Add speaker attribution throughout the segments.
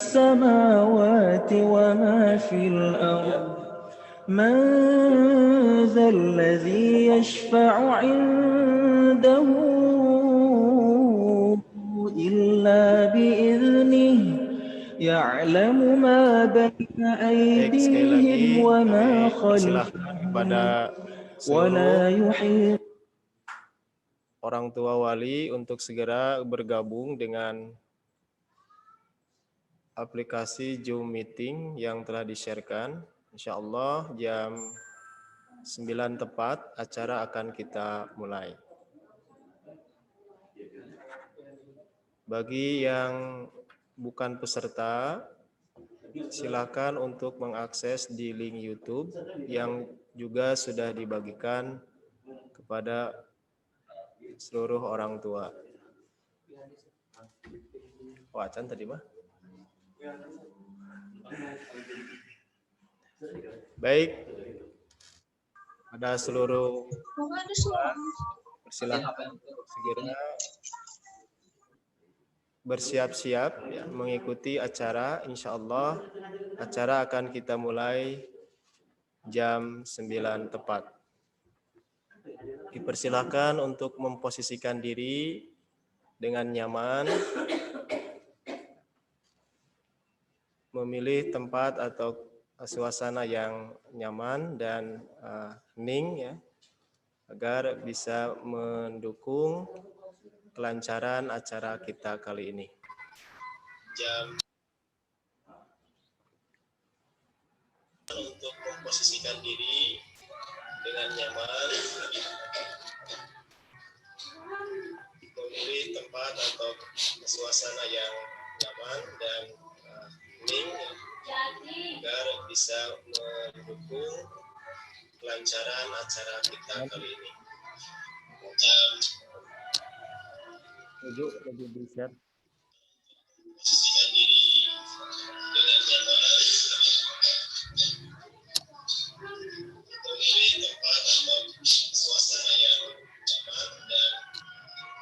Speaker 1: السماوات وما في الأرض من ذا الذي يشفع عنده إلا بإذنه يعلم ما بين أيديهم وما خلفهم ولا يحيط.
Speaker 2: Orang tua wali untuk segera bergabung dengan aplikasi Zoom Meeting yang telah di-sharekan. Insya Allah jam 9 tepat acara akan kita mulai. Bagi yang bukan peserta, silakan untuk mengakses di link YouTube yang juga sudah dibagikan kepada seluruh orang tua. Wacan tadi mah. Baik, ada seluruh silakan segera bersiap-siap ya, mengikuti acara. Insya Allah acara akan kita mulai jam 9 tepat. Dipersilakan untuk memposisikan diri dengan nyaman, memilih tempat atau suasana yang nyaman dan hening ya, agar bisa mendukung kelancaran acara kita kali ini. Untuk memposisikan diri dengan nyaman, memilih tempat atau suasana yang nyaman dan hening agar bisa mendukung kelancaran acara kita kali ini. Lebih bisa posisikan diri dengan nyaman, memilih tempat atau suasana yang nyaman dan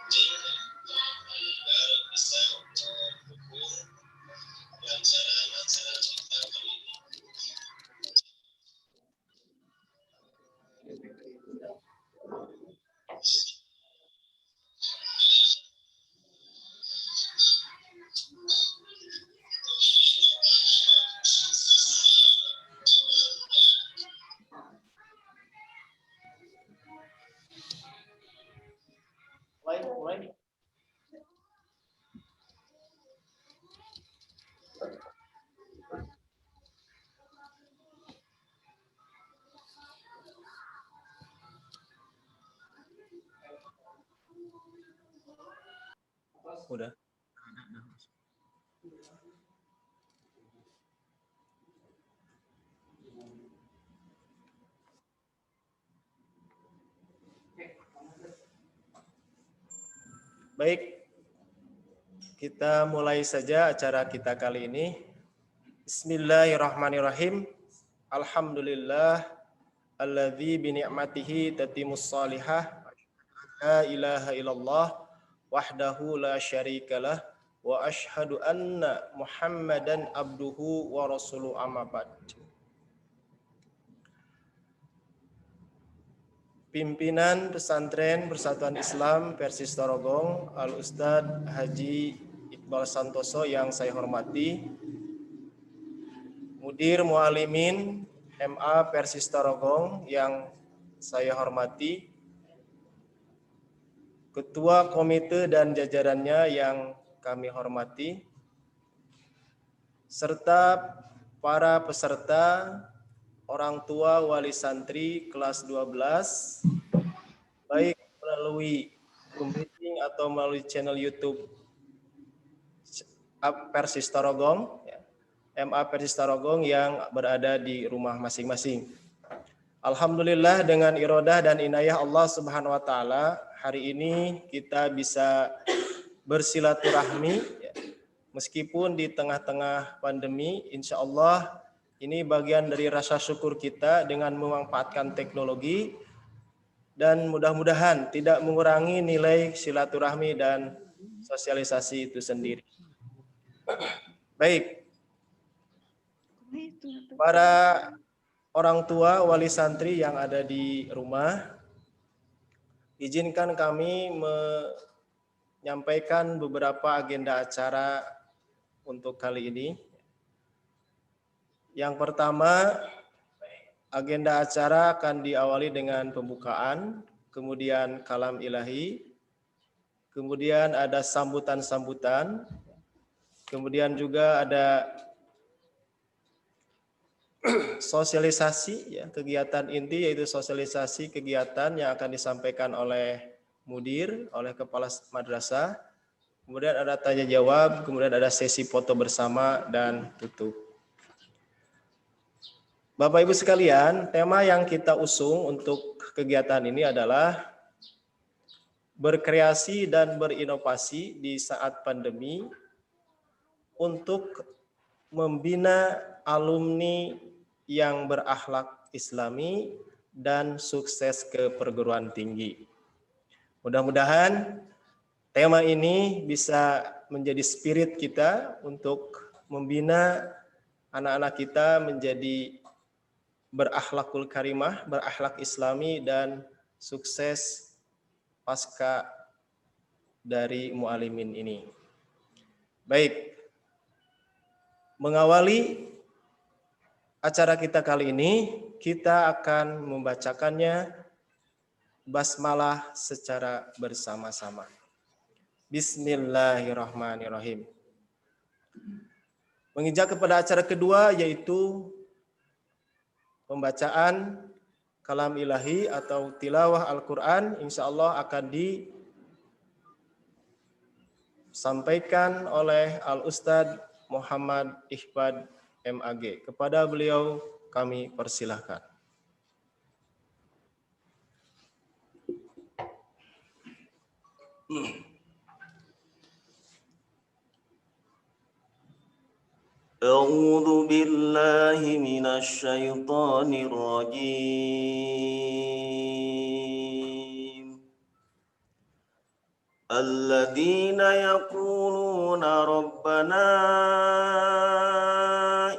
Speaker 2: hening agar bisa mendukung kelancaran acara kita kali ini. Udah. Baik, kita mulai saja acara kita kali ini. Bismillahirrahmanirrahim. Alhamdulillah alladzi bi ni'matihi tatimmus salihah. La ilaha illallah wahdahu la syarikalah wa asyhadu anna Muhammadan abduhu wa rasuluhu amma ba'd. Pimpinan Pesantren Persatuan Islam Persis Tarogong, Al-Ustadz Haji Iqbal Santoso yang saya hormati, Mudir Mualimin MA Persis Tarogong yang saya hormati, Ketua Komite dan jajarannya yang kami hormati, serta para peserta, orang tua wali santri kelas 12, baik melalui Zoom meeting atau melalui channel YouTube Persis Tarogong, MA Persis Tarogong yang berada di rumah masing-masing. Alhamdulillah dengan irodah dan inayah Allah Subhanahu wa taala, hari ini kita bisa bersilaturahmi meskipun di tengah-tengah pandemi. Insya Allah ini bagian dari rasa syukur kita dengan memanfaatkan teknologi, dan mudah-mudahan tidak mengurangi nilai silaturahmi dan sosialisasi itu sendiri. Baik, Para orang tua wali santri yang ada di rumah, izinkan kami menyampaikan beberapa agenda acara untuk kali ini. Yang pertama, agenda acara akan diawali dengan pembukaan, kemudian kalam ilahi, kemudian ada sambutan-sambutan, kemudian juga ada sosialisasi, ya, kegiatan inti yaitu sosialisasi kegiatan yang akan disampaikan oleh mudir, oleh kepala madrasah, kemudian ada tanya jawab, kemudian ada sesi foto bersama dan tutup. Bapak Ibu sekalian, tema yang kita usung untuk kegiatan ini adalah berkreasi dan berinovasi di saat pandemi untuk membina alumni yang berakhlak Islami dan sukses ke perguruan tinggi. Mudah-mudahan tema ini bisa menjadi spirit kita untuk membina anak-anak kita menjadi berakhlakul karimah, berakhlak Islami dan sukses pasca dari mu'alimin ini. Baik, mengawali acara kita kali ini, kita akan membacakannya basmalah secara bersama-sama. Bismillahirrahmanirrahim. Menginjak kepada acara kedua, yaitu pembacaan kalam ilahi atau tilawah Al-Quran, insya Allah akan disampaikan oleh Al-Ustadz Muhammad Ihbad MAG. Kepada beliau kami persilahkan.
Speaker 3: أعوذ بالله من الشيطان الرجيم الذين يقولون ربنا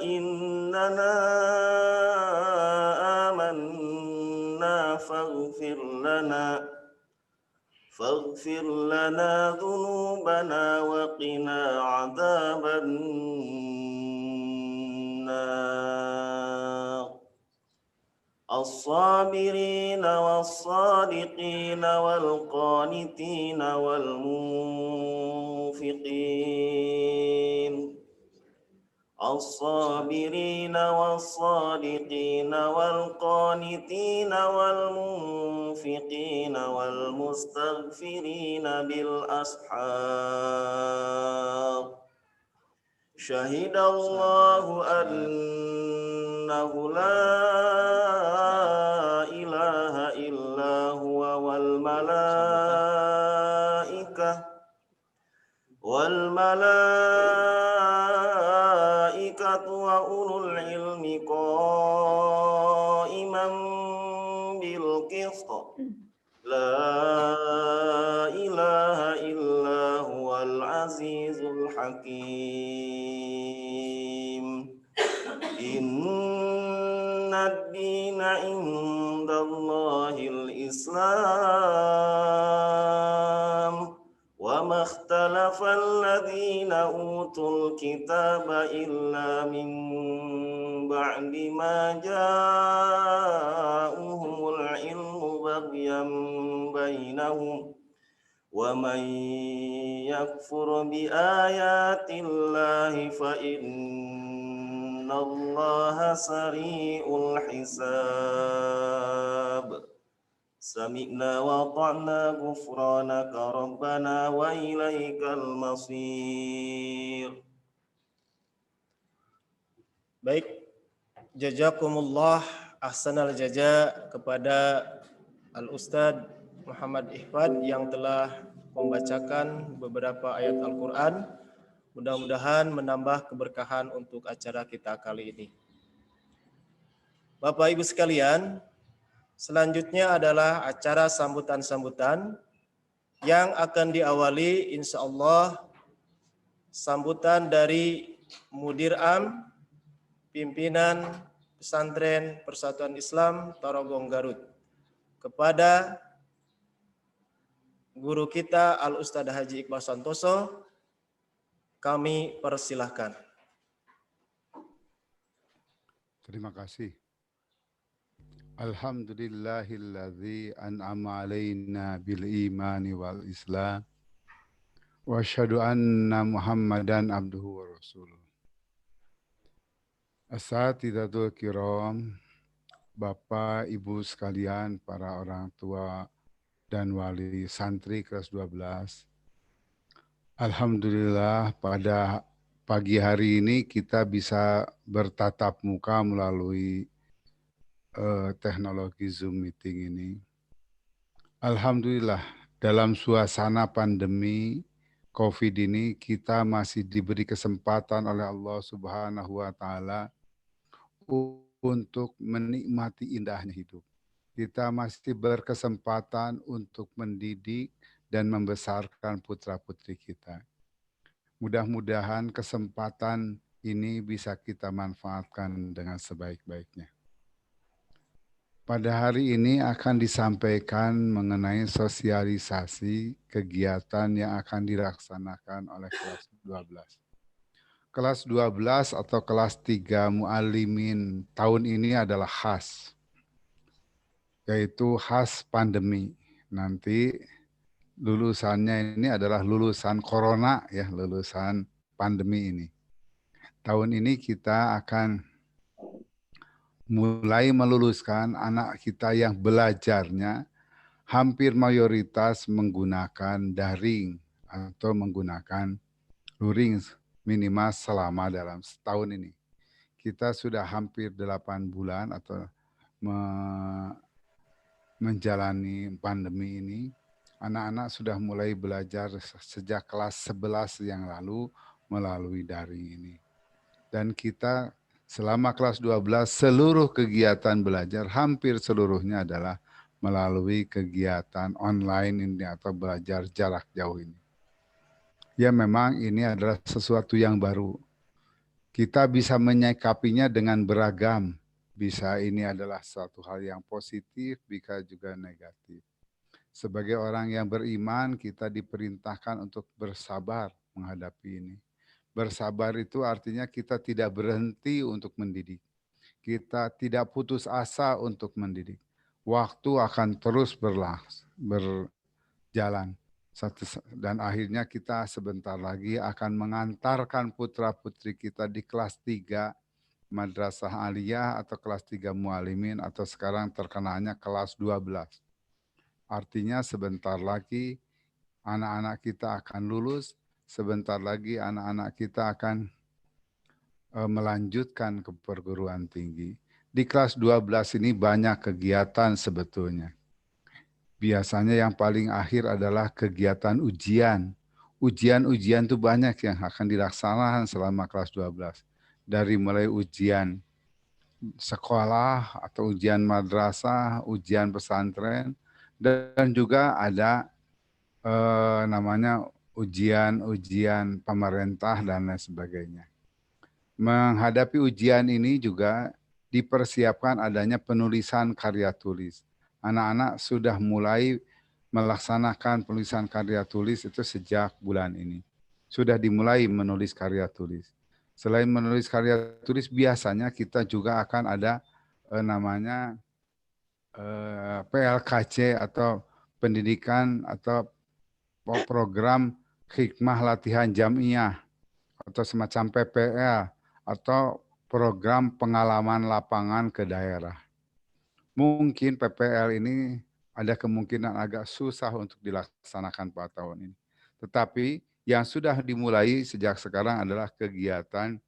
Speaker 3: إننا آمنا فاغفر لنا ذنوبنا وقنا عذاب النار الصابرين والصادقين والقانتين والمنفقين الصابرين والصادقين والقانتين والمنفقين والمستغفرين بالأسحار شهد الله أنه لا إله إلا هو والملائكة وأولو العلم قائما بالقسط لا إله إلا هو العزيز الحكيم إن الدين عند الله الإسلام وما اختلف الذين أوتوا الكتاب إلا من بعد ما جاءهم العلم بغيا بينهم ومن يكفر بآيات الله فإن الله سريع الحساب سمعنا وأطعنا غفرانك ربنا وإليك المصير.
Speaker 2: Baik, jazakumullah ahsanal jaza kepada Al-Ustadz Muhammad Ihbad yang telah membacakan beberapa ayat Al-Quran. Mudah-mudahan menambah keberkahan untuk acara kita kali ini. Bapak Ibu sekalian, selanjutnya adalah acara sambutan-sambutan yang akan diawali insya Allah sambutan dari Mudir Am pimpinan Pesantren Persatuan Islam Tarogong Garut. Kepada guru kita Al-Ustadz Haji Iqbal Santoso, kami persilahkan.
Speaker 4: Terima kasih. Alhamdulillahilladzi an'ama alaina bil imani wal islam wa asyhadu anna Muhammadan abduhu wa rasuluh. Asatidatul kiram, Bapak, Ibu sekalian, para orang tua dan wali santri kelas 12. Alhamdulillah pada pagi hari ini kita bisa bertatap muka melalui teknologi Zoom meeting ini. Alhamdulillah dalam suasana pandemi COVID ini kita masih diberi kesempatan oleh Allah Subhanahu wa taala untuk menikmati indahnya hidup. Kita masih berkesempatan untuk mendidik dan membesarkan putra-putri kita. Mudah-mudahan kesempatan ini bisa kita manfaatkan dengan sebaik-baiknya. Pada hari ini akan disampaikan mengenai sosialisasi kegiatan yang akan dilaksanakan oleh kelas 12. Kelas 12 atau kelas 3 mu'allimin tahun ini adalah khas, yaitu khas pandemi. Nanti lulusannya ini adalah lulusan corona, ya, lulusan pandemi ini. Tahun ini kita akan mulai meluluskan anak kita yang belajarnya hampir mayoritas menggunakan daring atau menggunakan luring minimal selama dalam setahun ini. Kita sudah hampir 8 bulan atau menjalani pandemi ini. Anak-anak sudah mulai belajar sejak kelas 11 yang lalu melalui daring ini. Dan kita selama kelas 12 seluruh kegiatan belajar hampir seluruhnya adalah melalui kegiatan online ini atau belajar jarak jauh ini. Ya memang ini adalah sesuatu yang baru. Kita bisa menyikapinya dengan beragam. Bisa ini adalah suatu hal yang positif, bisa juga negatif. Sebagai orang yang beriman, kita diperintahkan untuk bersabar menghadapi ini. Bersabar itu artinya kita tidak berhenti untuk mendidik. Kita tidak putus asa untuk mendidik. Waktu akan terus berjalan. Dan akhirnya kita sebentar lagi akan mengantarkan putra-putri kita di kelas 3 Madrasah Aliyah atau kelas 3 Mu'allimin atau sekarang terkenalnya kelas 12. Artinya sebentar lagi anak-anak kita akan lulus. Sebentar lagi anak-anak kita akan melanjutkan ke perguruan tinggi. Di kelas 12 ini banyak kegiatan sebetulnya. Biasanya yang paling akhir adalah kegiatan ujian. Ujian-ujian itu banyak yang akan dilaksanakan selama kelas 12. Dari mulai ujian sekolah atau ujian madrasah, ujian pesantren, dan juga ada namanya ujian pemerintah dan lain sebagainya. Menghadapi ujian ini juga dipersiapkan adanya penulisan karya tulis. Anak-anak sudah mulai melaksanakan penulisan karya tulis itu sejak bulan ini. Sudah dimulai menulis karya tulis. Selain menulis karya tulis, biasanya kita juga akan ada namanya PLKC atau pendidikan atau program hikmah latihan jamiah atau semacam PPL atau program pengalaman lapangan ke daerah. Mungkin PPL ini ada kemungkinan agak susah untuk dilaksanakan pada tahun ini. Tetapi yang sudah dimulai sejak sekarang adalah kegiatan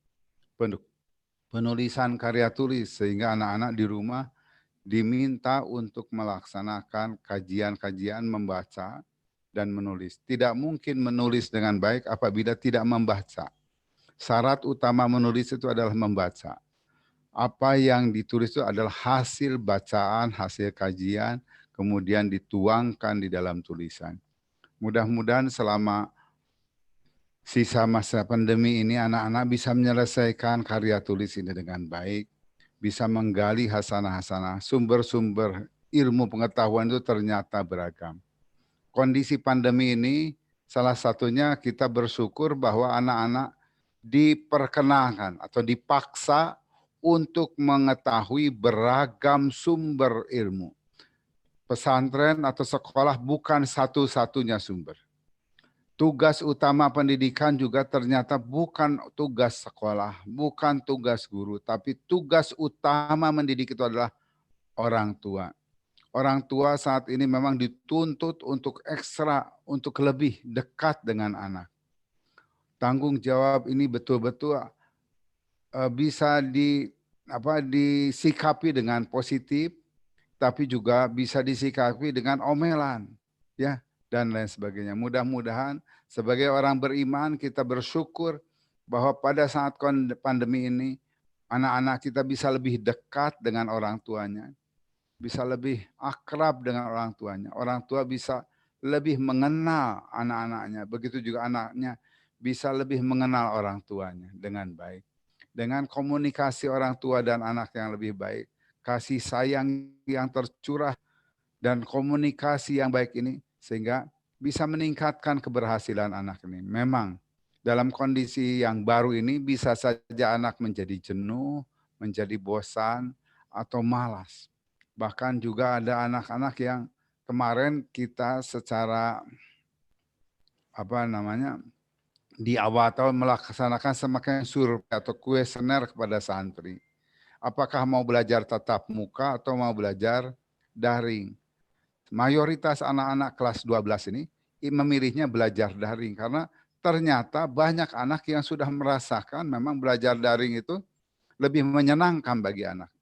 Speaker 4: penulisan karya tulis sehingga anak-anak di rumah diminta untuk melaksanakan kajian-kajian membaca dan menulis. Tidak mungkin menulis dengan baik apabila tidak membaca. Syarat utama menulis itu adalah membaca. Apa yang ditulis itu adalah hasil bacaan, hasil kajian, kemudian dituangkan di dalam tulisan. Mudah-mudahan selama sisa masa pandemi ini anak-anak bisa menyelesaikan karya tulis ini dengan baik, bisa menggali hasanah-hasanah, sumber-sumber ilmu pengetahuan itu ternyata beragam. Kondisi pandemi ini salah satunya kita bersyukur bahwa anak-anak diperkenalkan atau dipaksa untuk mengetahui beragam sumber ilmu. Pesantren atau sekolah bukan satu-satunya sumber. Tugas utama pendidikan juga ternyata bukan tugas sekolah, bukan tugas guru, tapi tugas utama mendidik itu adalah orang tua. Orang tua saat ini memang dituntut untuk ekstra, untuk lebih dekat dengan anak. Tanggung jawab ini betul-betul bisa disikapi dengan positif, tapi juga bisa disikapi dengan omelan, ya, dan lain sebagainya. Mudah-mudahan sebagai orang beriman kita bersyukur bahwa pada saat pandemi ini anak-anak kita bisa lebih dekat dengan orang tuanya, bisa lebih akrab dengan orang tuanya. Orang tua bisa lebih mengenal anak-anaknya. Begitu juga anaknya bisa lebih mengenal orang tuanya dengan baik. Dengan komunikasi orang tua dan anak yang lebih baik, kasih sayang yang tercurah dan komunikasi yang baik ini, sehingga bisa meningkatkan keberhasilan anak ini. Memang dalam kondisi yang baru ini bisa saja anak menjadi jenuh, menjadi bosan, atau malas. Bahkan juga ada anak-anak yang kemarin kita secara di awal tahun melaksanakan semacam survei atau kuesioner kepada santri. Apakah mau belajar tatap muka atau mau belajar daring? Mayoritas anak-anak kelas 12 ini memilihnya belajar daring karena ternyata banyak anak yang sudah merasakan memang belajar daring itu lebih menyenangkan bagi anak.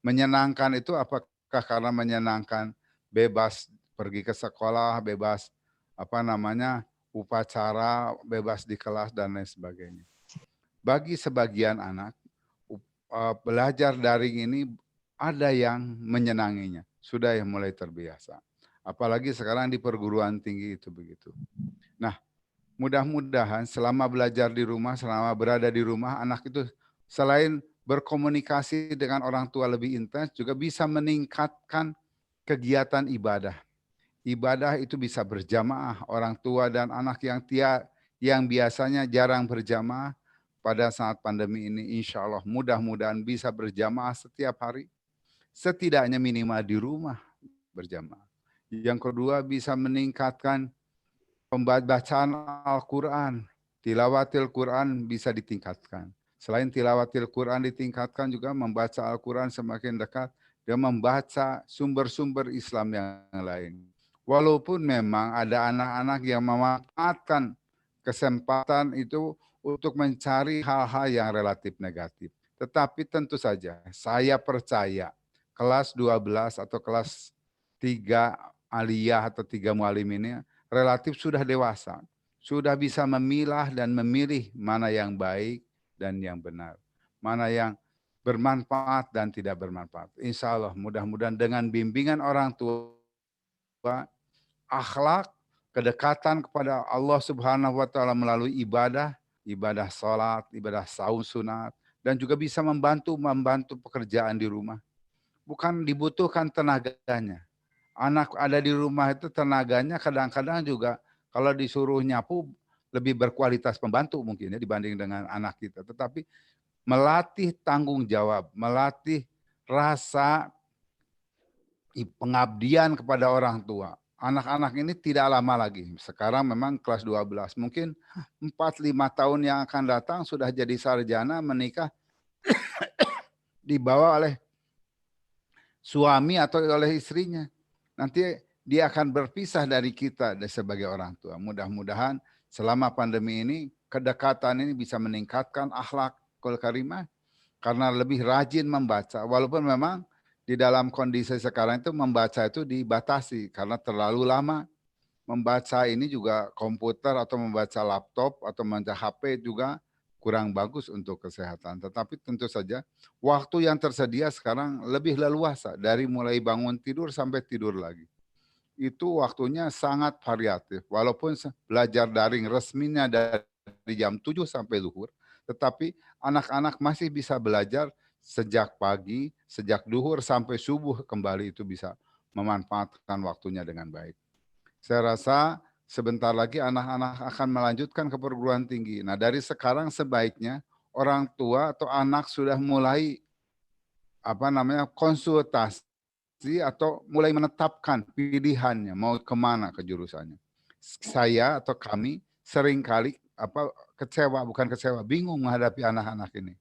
Speaker 4: Menyenangkan itu apakah karena menyenangkan bebas pergi ke sekolah, bebas upacara, bebas di kelas dan lain sebagainya. Bagi sebagian anak, belajar daring ini ada yang menyenanginya, sudah yang mulai terbiasa. Apalagi sekarang di perguruan tinggi itu begitu. Nah, mudah-mudahan selama belajar di rumah, selama berada di rumah, anak itu selain berkomunikasi dengan orang tua lebih intens, juga bisa meningkatkan kegiatan ibadah. Ibadah itu bisa berjamaah, orang tua dan anak yang biasanya jarang berjamaah pada saat pandemi ini, insya Allah mudah-mudahan bisa berjamaah setiap hari, setidaknya minimal di rumah berjamaah. Yang kedua bisa meningkatkan pembacaan Al-Quran, tilawatil Quran bisa ditingkatkan. Selain tilawatil Quran ditingkatkan juga membaca Al-Quran semakin dekat dan membaca sumber-sumber Islam yang lain. Walaupun memang ada anak-anak yang memanfaatkan kesempatan itu untuk mencari hal-hal yang relatif negatif. Tetapi tentu saja saya percaya kelas 12 atau kelas 3 aliyah atau 3 mualim ini relatif sudah dewasa. Sudah bisa memilah dan memilih mana yang baik dan yang benar. Mana yang bermanfaat dan tidak bermanfaat. Insya Allah mudah-mudahan dengan bimbingan orang tua, akhlak, kedekatan kepada Allah Subhanahu wa Ta'ala melalui ibadah sholat, ibadah saum sunat, dan juga bisa membantu pekerjaan di rumah. Bukan dibutuhkan tenaganya. Anak ada di rumah itu tenaganya kadang-kadang juga kalau disuruh nyapu lebih berkualitas pembantu mungkin ya dibanding dengan anak kita. Tetapi melatih tanggung jawab, melatih rasa pengabdian kepada orang tua. Anak-anak ini tidak lama lagi. Sekarang memang kelas 12. Mungkin 4-5 tahun yang akan datang sudah jadi sarjana, menikah, dibawa oleh suami atau oleh istrinya. Nanti dia akan berpisah dari kita sebagai orang tua. Mudah-mudahan selama pandemi ini, kedekatan ini bisa meningkatkan akhlakul karimah karena lebih rajin membaca. Walaupun memang di dalam kondisi sekarang itu membaca itu dibatasi karena terlalu lama. Membaca ini juga komputer atau membaca laptop atau membaca HP juga kurang bagus untuk kesehatan. Tetapi tentu saja waktu yang tersedia sekarang lebih leluasa dari mulai bangun tidur sampai tidur lagi. Itu waktunya sangat variatif. Walaupun belajar daring resminya dari jam 7 sampai zuhur, tetapi anak-anak masih bisa belajar sejak pagi, sejak duhur sampai subuh kembali itu bisa memanfaatkan waktunya dengan baik. Saya rasa sebentar lagi anak-anak akan melanjutkan ke perguruan tinggi. Nah, dari sekarang sebaiknya orang tua atau anak sudah mulai konsultasi atau mulai menetapkan pilihannya mau kemana ke jurusannya. Saya atau kami seringkali bukan kecewa, bingung menghadapi anak-anak ini.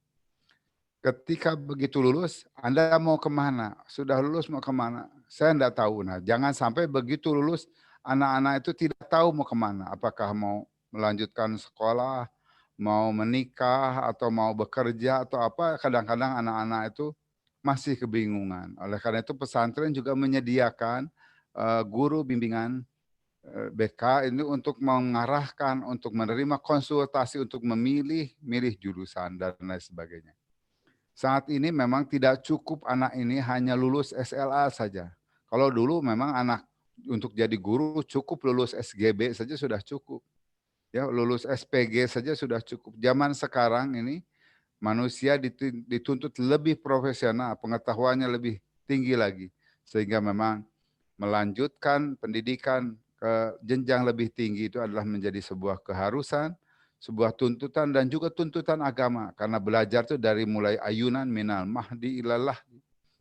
Speaker 4: Ketika begitu lulus, Anda mau kemana? Sudah lulus mau kemana? Saya tidak tahu. Nah, jangan sampai begitu lulus, anak-anak itu tidak tahu mau kemana. Apakah mau melanjutkan sekolah, mau menikah, atau mau bekerja, atau apa. Kadang-kadang anak-anak itu masih kebingungan. Oleh karena itu pesantren juga menyediakan guru bimbingan BK ini untuk mengarahkan, untuk menerima konsultasi, untuk milih jurusan, dan lain sebagainya. Saat ini memang tidak cukup anak ini hanya lulus SLA saja. Kalau dulu memang anak untuk jadi guru cukup lulus SGB saja sudah cukup. Ya, lulus SPG saja sudah cukup. Zaman sekarang ini manusia dituntut lebih profesional, pengetahuannya lebih tinggi lagi. Sehingga memang melanjutkan pendidikan ke jenjang lebih tinggi itu adalah menjadi sebuah keharusan, sebuah tuntutan dan juga tuntutan agama. Karena belajar itu dari mulai ayunan minal mahdi ilallah,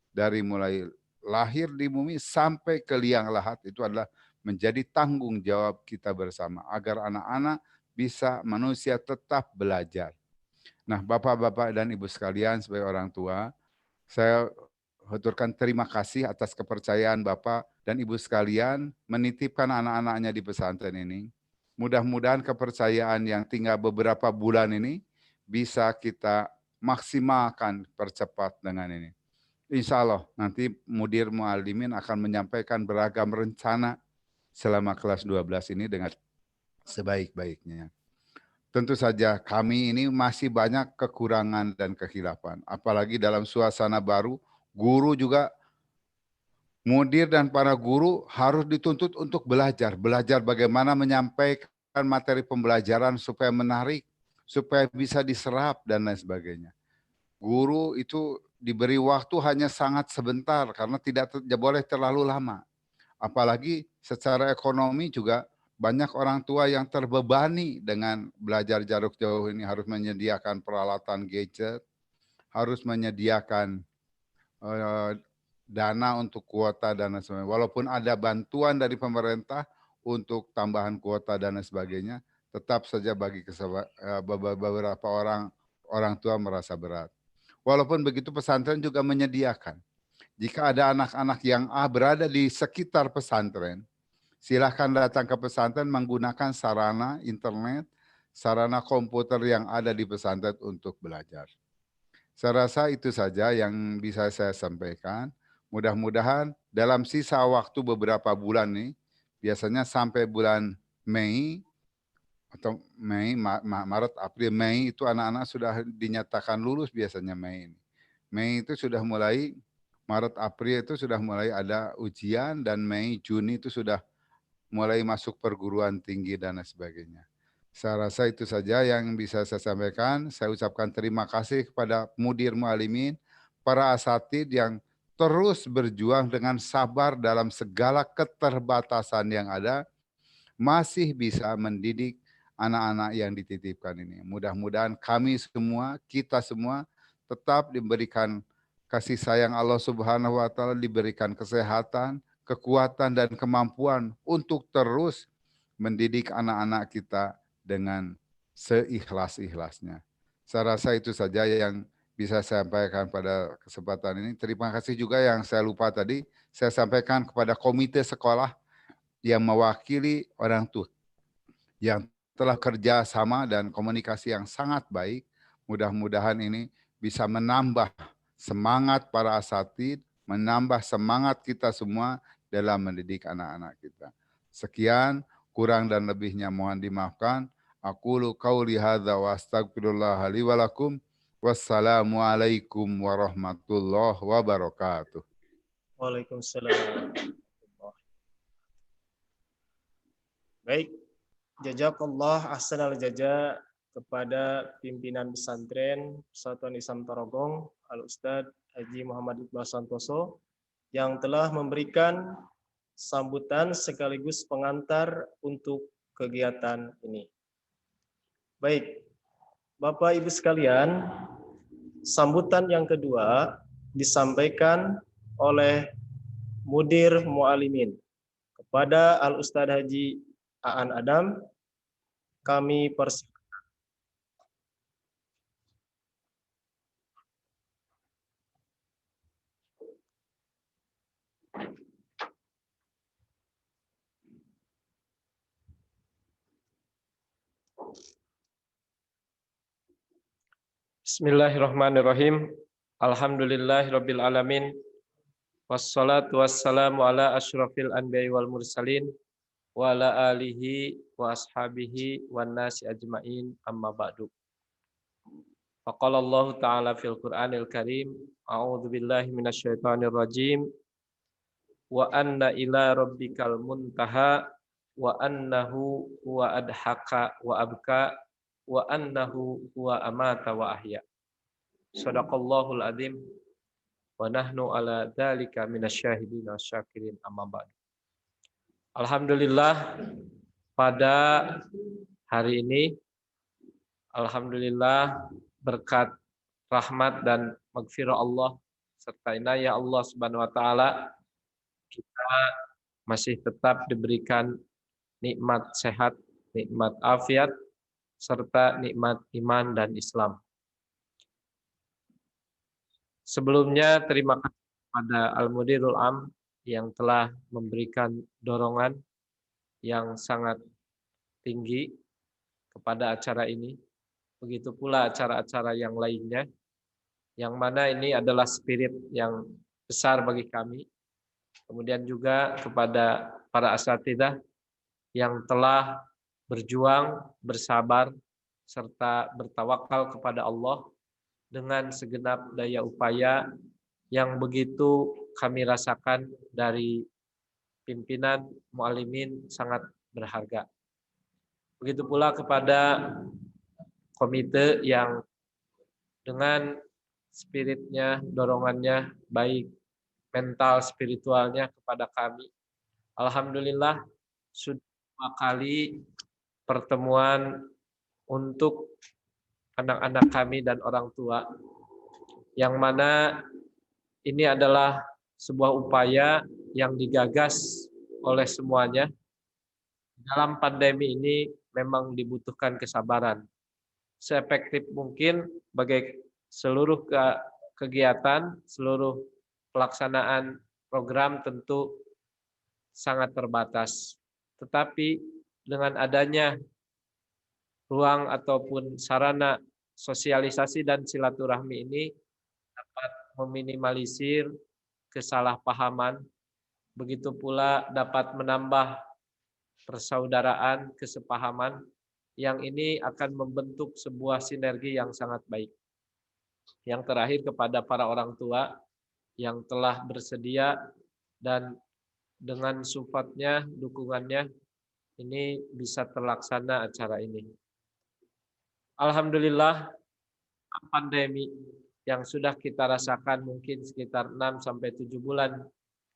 Speaker 4: dari mulai lahir di bumi sampai ke liang lahat itu adalah menjadi tanggung jawab kita bersama agar anak-anak bisa manusia tetap belajar. Nah, Bapak-bapak dan Ibu sekalian sebagai orang tua, saya haturkan terima kasih atas kepercayaan Bapak dan Ibu sekalian menitipkan anak-anaknya di pesantren ini. Mudah-mudahan kepercayaan yang tinggal beberapa bulan ini bisa kita maksimalkan, percepat dengan ini. Insya Allah nanti Mudir Muallimin akan menyampaikan beragam rencana selama kelas 12 ini dengan sebaik-baiknya. Tentu saja kami ini masih banyak kekurangan dan kekhilafan. Apalagi dalam suasana baru, guru juga, mudir dan para guru harus dituntut untuk belajar. Belajar bagaimana menyampaikan materi pembelajaran supaya menarik, supaya bisa diserap dan lain sebagainya. Guru itu diberi waktu hanya sangat sebentar karena tidak boleh terlalu lama. Apalagi secara ekonomi juga banyak orang tua yang terbebani dengan belajar jarak jauh ini, harus menyediakan peralatan gadget, harus menyediakan dana untuk kuota dan sebagainya. Walaupun ada bantuan dari pemerintah untuk tambahan kuota dan sebagainya, tetap saja bagi beberapa orang tua merasa berat. Walaupun begitu pesantren juga menyediakan. Jika ada anak-anak yang berada di sekitar pesantren, silakan datang ke pesantren menggunakan sarana internet, sarana komputer yang ada di pesantren untuk belajar. Saya rasa itu saja yang bisa saya sampaikan. Mudah-mudahan dalam sisa waktu beberapa bulan nih, biasanya sampai bulan Mei, atau Maret, April, Mei itu anak-anak sudah dinyatakan lulus biasanya Mei ini. Mei itu sudah mulai, Maret, April itu sudah mulai ada ujian, dan Mei, Juni itu sudah mulai masuk perguruan tinggi dan sebagainya. Saya rasa itu saja yang bisa saya sampaikan. Saya ucapkan terima kasih kepada Mudir Muallimin, para asatid yang terus berjuang dengan sabar dalam segala keterbatasan yang ada, masih bisa mendidik anak-anak yang dititipkan ini. Mudah-mudahan kami semua, kita semua tetap diberikan kasih sayang Allah Subhanahu wa taala, diberikan kesehatan, kekuatan dan kemampuan untuk terus mendidik anak-anak kita dengan seikhlas-ikhlasnya. Saya rasa itu saja yang bisa saya sampaikan pada kesempatan ini. Terima kasih juga yang saya lupa tadi, saya sampaikan kepada komite sekolah yang mewakili orang tua yang telah kerja sama dan komunikasi yang sangat baik. Mudah-mudahan ini bisa menambah semangat para asatid, menambah semangat kita semua dalam mendidik anak-anak kita. Sekian, kurang dan lebihnya mohon dimaafkan. Aqulu qauli hadza wa astaghfirullah li wa lakum. Wassalamualaikum warahmatullahi wabarakatuh.
Speaker 2: Waalaikumsalam. Baik, jazakallah ahsanal jaza kepada pimpinan pesantren Persatuan Islam Tarogong, Al-Ustadz Haji Muhammad Iqbal Santoso, yang telah memberikan sambutan sekaligus pengantar untuk kegiatan ini. Baik, Bapak Ibu sekalian, sambutan yang kedua disampaikan oleh Mudir Mu'alimin kepada Al-Ustadz Haji Aan Adam. Kami persilakan. Bismillahirrahmanirrahim. Alhamdulillahirabbil alamin. Wassalatu wassalamu ala asyrafil anbiya'i wal mursalin wa ala alihi wa ashabihi wan nasi ajmain, amma ba'du. Faqala Allah Ta'ala fil Qur'anil Karim, a'udzu billahi minasyaitonir rajim. Wa anna ila rabbikal muntaha wa annahu huwa adhaka wa abka wa annahu huwa amata wa ahya. Shadaqallahul azim wa nahnu ala dzalika minasyahidin wasyakirin, amma ba'du. Alhamdulillah, pada hari ini alhamdulillah berkat rahmat dan maghfirah Allah serta inayah Allah Subhanahu wa taala, kita masih tetap diberikan nikmat sehat, nikmat afiat, serta nikmat iman dan Islam. Sebelumnya terima kasih kepada Al-Mudirul Am yang telah memberikan dorongan yang sangat tinggi kepada acara ini. Begitu pula acara-acara yang lainnya, yang mana ini adalah spirit yang besar bagi kami. Kemudian juga kepada para asatidzah yang telah berjuang, bersabar, serta bertawakal kepada Allah dengan segenap daya upaya yang begitu kami rasakan dari pimpinan mu'alimin sangat berharga. Begitu pula kepada komite yang dengan spiritnya, dorongannya, baik mental, spiritualnya kepada kami. Alhamdulillah, sudah 2 kali pertemuan untuk anak-anak kami dan orang tua, yang mana ini adalah sebuah upaya yang digagas oleh semuanya. Dalam pandemi ini memang dibutuhkan kesabaran. Seefektif mungkin bagi seluruh kegiatan, seluruh pelaksanaan program tentu sangat terbatas. Tetapi dengan adanya ruang ataupun sarana sosialisasi dan silaturahmi ini dapat meminimalisir kesalahpahaman, begitu pula dapat menambah persaudaraan, kesepahaman, yang ini akan membentuk sebuah sinergi yang sangat baik. Yang terakhir kepada para orang tua yang telah bersedia dan dengan supportnya, dukungannya, ini bisa terlaksana acara ini. Alhamdulillah, pandemi yang sudah kita rasakan mungkin sekitar 6-7 bulan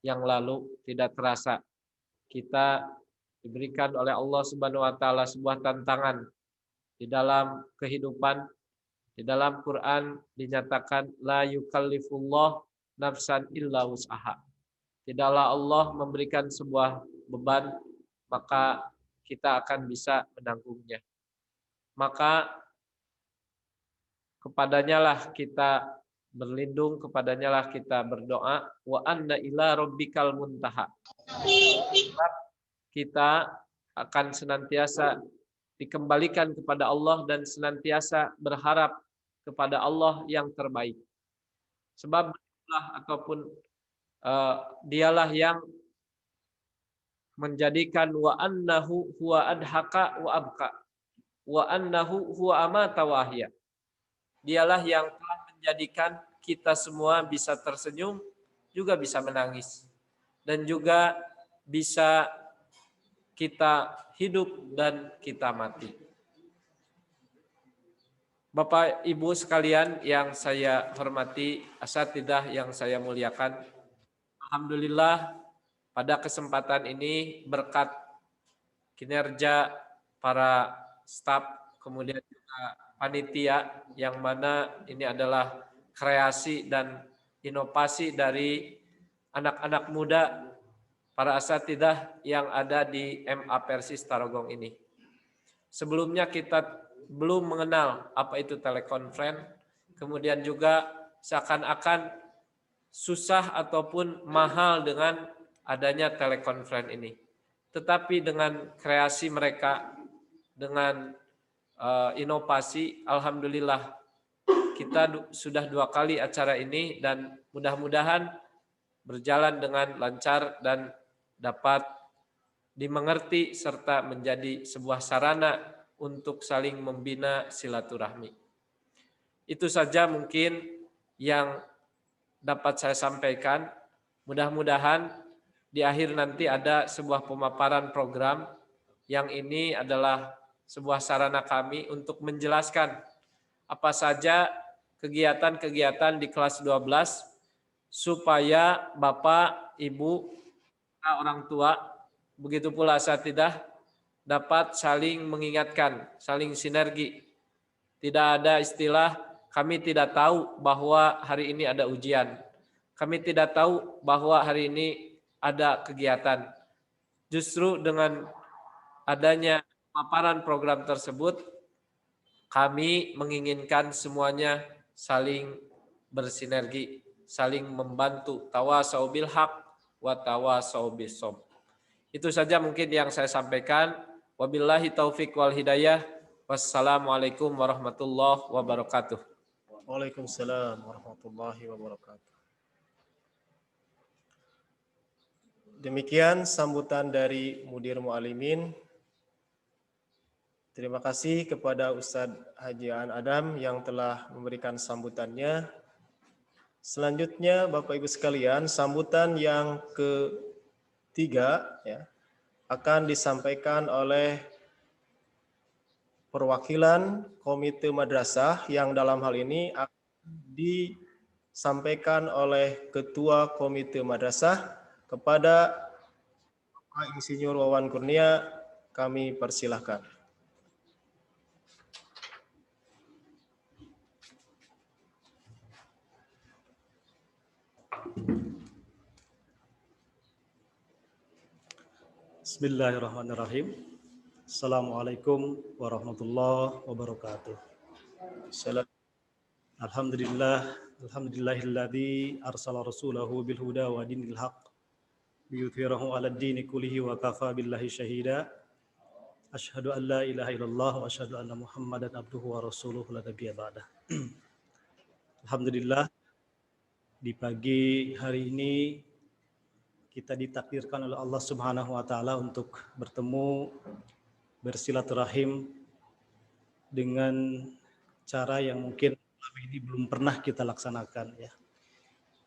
Speaker 2: yang lalu tidak terasa. Kita diberikan oleh Allah Subhanahu wa taala sebuah tantangan di dalam kehidupan. Di dalam Quran dinyatakan la yukallifullah nafsan illa wus'aha. Tidaklah Allah memberikan sebuah beban maka kita akan bisa menanggungnya. Maka kepadanya lah kita berlindung, kepadanya lah kita berdoa. Wa anna ila rabbikal muntaha. Kita akan senantiasa dikembalikan kepada Allah dan senantiasa berharap kepada Allah yang terbaik. Sebab ataupun dialah yang menjadikan wa annahu huwa adhaka wa abka wa annahu huwa amata wa ahya. Dialah yang telah menjadikan kita semua bisa tersenyum, juga bisa menangis, dan juga bisa kita hidup dan kita mati.
Speaker 5: Bapak Ibu sekalian yang saya hormati, asatidzah yang saya muliakan, alhamdulillah pada kesempatan ini berkat kinerja para staf, kemudian juga panitia, yang mana ini adalah kreasi dan inovasi dari anak-anak muda, para asatidzah yang ada di MA Persis Tarogong ini. Sebelumnya kita belum mengenal apa itu telekonferensi, kemudian juga seakan-akan susah ataupun mahal dengan adanya telekonferensi ini. Tetapi dengan kreasi mereka, dengan inovasi, alhamdulillah kita sudah 2 kali acara ini dan mudah-mudahan berjalan dengan lancar dan dapat dimengerti serta menjadi sebuah sarana untuk saling membina silaturahmi. Itu saja mungkin yang dapat saya sampaikan. Mudah-mudahan di akhir nanti ada sebuah pemaparan program, yang ini adalah sebuah sarana kami untuk menjelaskan apa saja kegiatan-kegiatan di kelas 12 supaya Bapak, Ibu, orang tua, begitu pula asatidzah dapat saling mengingatkan, saling sinergi. Tidak ada istilah kami tidak tahu bahwa hari ini ada ujian. Kami tidak tahu bahwa hari ini ada kegiatan. Justru dengan adanya paparan program tersebut, kami menginginkan semuanya saling bersinergi, saling membantu, tawasau bil haq wa tawasau bis sabr. Itu saja mungkin yang saya sampaikan. Wabillahi taufik wal hidayah. Wassalamualaikum warahmatullahi wabarakatuh.
Speaker 2: Waalaikumsalam warahmatullahi wabarakatuh. Demikian sambutan dari Mudir Mu'alimin. Terima kasih kepada Ustadz Haji Aan Adam yang telah memberikan sambutannya. Selanjutnya Bapak Ibu sekalian, sambutan yang ketiga ya, akan disampaikan oleh perwakilan Komite Madrasah, yang dalam hal ini akan disampaikan oleh Ketua Komite Madrasah. Kepada Pak Insinyur Wawan Kurnia, kami persilahkan.
Speaker 6: Bismillahirrahmanirrahim. Assalamualaikum warahmatullahi wabarakatuh. Alhamdulillahilladzi arsala rasulahu bil huda wa dinil haqq liyudhhirahu 'alad dini kullihi wa kafa billahi syahida. Asyhadu an la ilaha illallah wa asyhadu anna Muhammadan abduhu wa rasuluhu la nabiyya ba'dah. Alhamdulillah, di pagi hari ini kita ditakdirkan oleh Allah Subhanahu wa taala untuk bertemu, bersilaturahim dengan cara yang mungkin selama ini belum pernah kita laksanakan ya.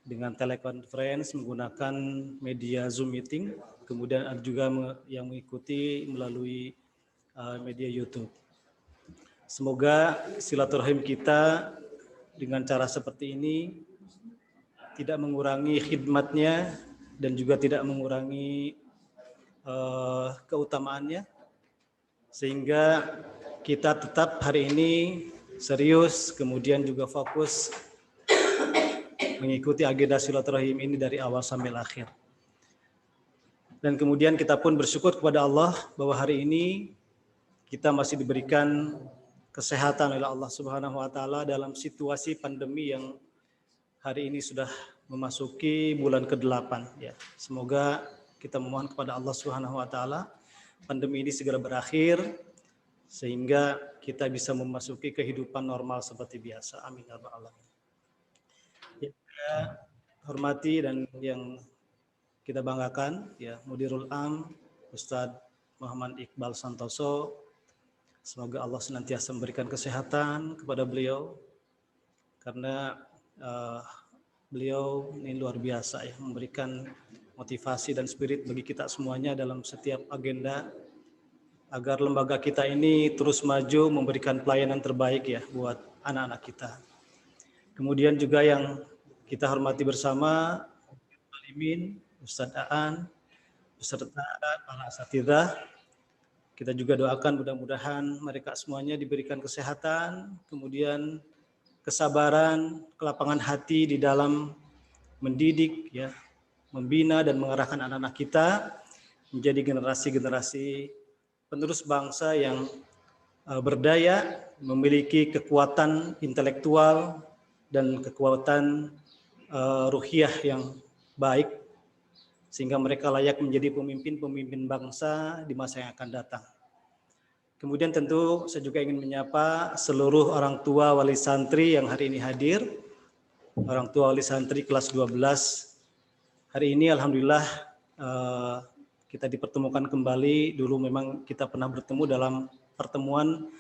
Speaker 6: Dengan telekonferensi menggunakan media Zoom meeting, kemudian ada juga yang mengikuti melalui media YouTube. Semoga silaturahim kita dengan cara seperti ini tidak mengurangi khidmatnya dan juga tidak mengurangi keutamaannya, sehingga kita tetap hari ini serius, kemudian juga fokus mengikuti agenda silaturahim ini dari awal sampai akhir. Dan kemudian kita pun bersyukur kepada Allah bahwa hari ini kita masih diberikan kesehatan oleh Allah Subhanahu wa taala dalam situasi pandemi yang hari ini sudah memasuki bulan ke-8 ya. Semoga kita memohon kepada Allah Subhanahu wa taala pandemi ini segera berakhir sehingga kita bisa memasuki kehidupan normal seperti biasa. Amin ya rabbal alamin. Yang kita hormati dan yang kita banggakan ya, Mudirul Am Ustadz Muhammad Iqbal Santoso. Semoga Allah senantiasa memberikan kesehatan kepada beliau, karena beliau ini luar biasa ya, memberikan motivasi dan spirit bagi kita semuanya dalam setiap agenda agar lembaga kita ini terus maju memberikan pelayanan terbaik ya buat anak-anak kita. Kemudian juga yang kita hormati bersama, Alimin, Ustadz Aan, beserta para asatidzah. Kita juga doakan mudah-mudahan mereka semuanya diberikan kesehatan, kemudian kesabaran, kelapangan hati di dalam mendidik, ya, membina dan mengarahkan anak-anak kita menjadi generasi-generasi penerus bangsa yang berdaya, memiliki kekuatan intelektual dan kekuatan ruhiyah yang baik, sehingga mereka layak menjadi pemimpin-pemimpin bangsa di masa yang akan datang. Kemudian tentu saya juga ingin menyapa seluruh orang tua wali santri yang hari ini hadir, orang tua wali santri kelas 12. Hari ini alhamdulillah kita dipertemukan kembali. Dulu memang kita pernah bertemu dalam pertemuan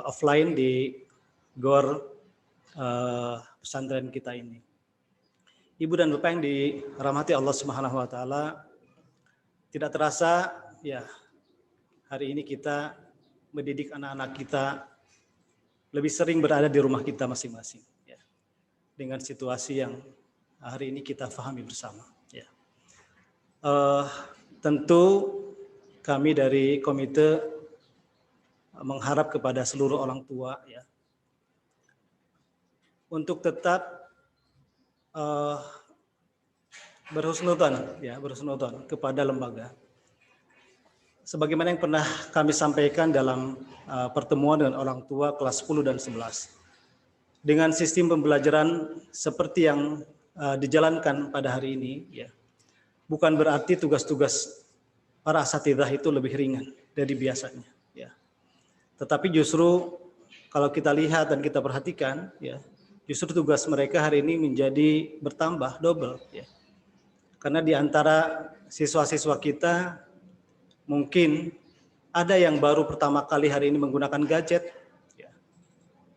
Speaker 6: offline di GOR pesantren kita ini. Ibu dan Bapak yang dirahmati Allah Subhanahu wa taala, tidak terasa ya hari ini kita mendidik anak-anak kita lebih sering berada di rumah kita masing-masing ya. Dengan situasi yang hari ini kita pahami bersama ya. Tentu kami dari komite mengharap kepada seluruh orang tua ya untuk tetap berhusnudzon kepada lembaga. Sebagaimana yang pernah kami sampaikan dalam pertemuan dengan orang tua kelas 10 dan 11. Dengan sistem pembelajaran seperti yang dijalankan pada hari ini, ya, bukan berarti tugas-tugas para asatidzah itu lebih ringan dari biasanya. Ya. Tetapi justru kalau kita lihat dan kita perhatikan, ya, justru tugas mereka hari ini menjadi bertambah, double. Ya. Karena di antara siswa-siswa kita mungkin ada yang baru pertama kali hari ini menggunakan gadget. Ya.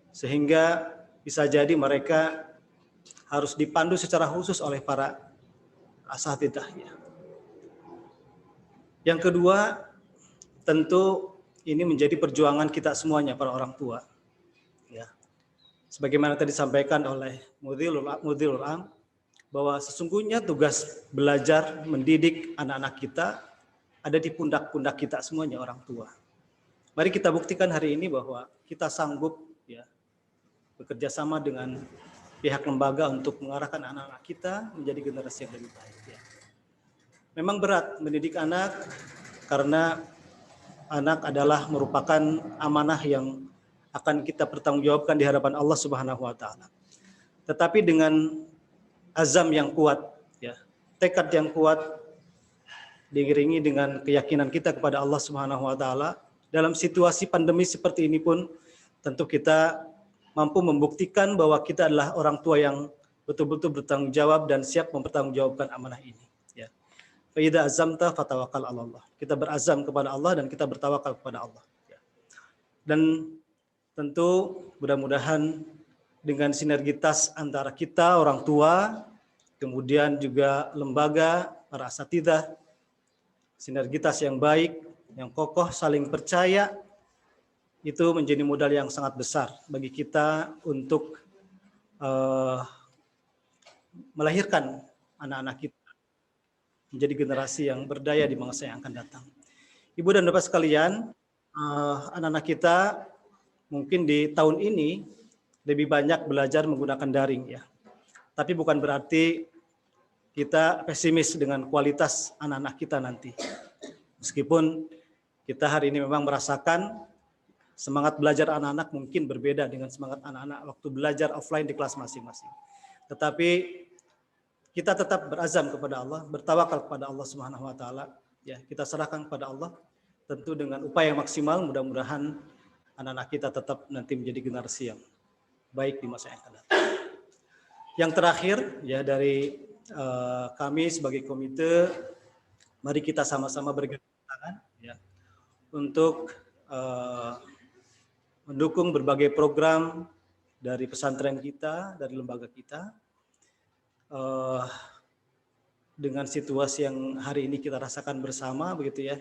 Speaker 6: Sehingga bisa jadi mereka harus dipandu secara khusus oleh para asatidzah. Ya. Yang kedua, tentu ini menjadi perjuangan kita semuanya, para orang tua. Ya. Sebagaimana tadi disampaikan oleh Mudhirul Am, bahwa sesungguhnya tugas belajar mendidik anak-anak kita ada di pundak-pundak kita semuanya, orang tua. Mari kita buktikan hari ini bahwa kita sanggup ya bekerja sama dengan pihak lembaga untuk mengarahkan anak-anak kita menjadi generasi yang lebih baik. Ya. Memang berat mendidik anak karena anak adalah merupakan amanah yang akan kita pertanggungjawabkan di hadapan Allah Subhanahu wa taala. Tetapi dengan azam yang kuat, ya, tekad yang kuat, diiringi dengan keyakinan kita kepada Allah Subhanahu wa taala, dalam situasi pandemi seperti ini pun tentu kita mampu membuktikan bahwa kita adalah orang tua yang betul-betul bertanggung jawab dan siap mempertanggungjawabkan amanah ini. Ya. Fa idza azamta fatawakkal 'ala Allah. Kita berazam kepada Allah dan kita bertawakal kepada Allah. Ya. Dan tentu mudah-mudahan dengan sinergitas antara kita orang tua, kemudian juga lembaga, para asatidzah, sinergitas yang baik, yang kokoh, saling percaya, itu menjadi modal yang sangat besar bagi kita untuk melahirkan anak-anak kita menjadi generasi yang berdaya di masa yang akan datang. Ibu dan Bapak sekalian, anak-anak kita mungkin di tahun ini lebih banyak belajar menggunakan daring ya. Tapi bukan berarti kita pesimis dengan kualitas anak-anak kita nanti. Meskipun kita hari ini memang merasakan semangat belajar anak-anak mungkin berbeda dengan semangat anak-anak waktu belajar offline di kelas masing-masing. Tetapi kita tetap berazam kepada Allah, bertawakal kepada Allah Subhanahu wa taala. Ya, kita serahkan kepada Allah tentu dengan upaya yang maksimal, mudah-mudahan anak-anak kita tetap nanti menjadi generasi yang baik di masa yang akan datang. Yang terakhir ya dari kami sebagai komite, mari kita sama-sama bergandeng tangan ya untuk mendukung berbagai program dari pesantren kita, dari lembaga kita, dengan situasi yang hari ini kita rasakan bersama begitu ya.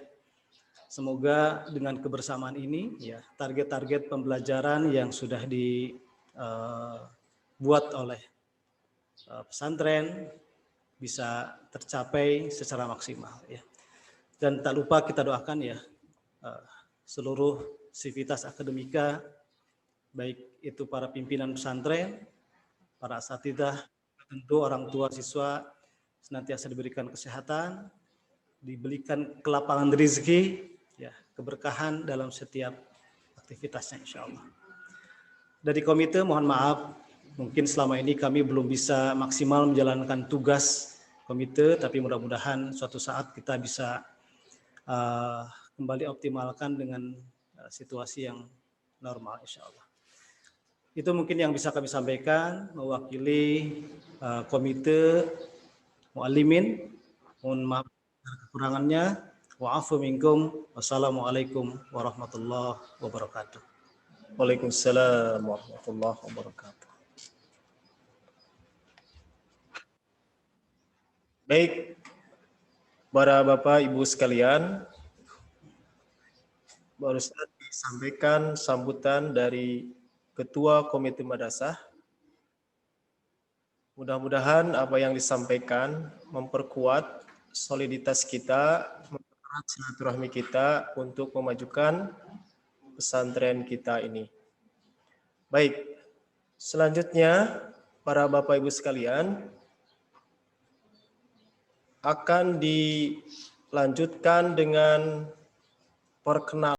Speaker 6: Semoga dengan kebersamaan ini ya target-target pembelajaran yang sudah buat oleh pesantren bisa tercapai secara maksimal ya. Dan tak lupa kita doakan ya seluruh sivitas akademika, baik itu para pimpinan pesantren, para asatidzah, tentu orang tua siswa senantiasa diberikan kesehatan, diberikan kelapangan rezeki, ya, keberkahan dalam setiap aktivitasnya insya Allah. Dari komite mohon maaf, mungkin selama ini kami belum bisa maksimal menjalankan tugas komite, tapi mudah-mudahan suatu saat kita bisa kembali optimalkan dengan situasi yang normal insya Allah. Itu mungkin yang bisa kami sampaikan mewakili komite muallimin. Mohon maaf kekurangannya. Wa'afu minkum. Wassalamualaikum warahmatullahi wabarakatuh.
Speaker 2: Waalaikumsalam warahmatullahi wabarakatuh. Baik, para Bapak Ibu sekalian, barusan disampaikan sambutan dari Ketua Komite Madrasah. Mudah-mudahan apa yang disampaikan memperkuat soliditas kita, mempererat silaturahmi kita untuk memajukan pesantren kita ini. Baik, selanjutnya para Bapak Ibu sekalian akan dilanjutkan dengan perkenalan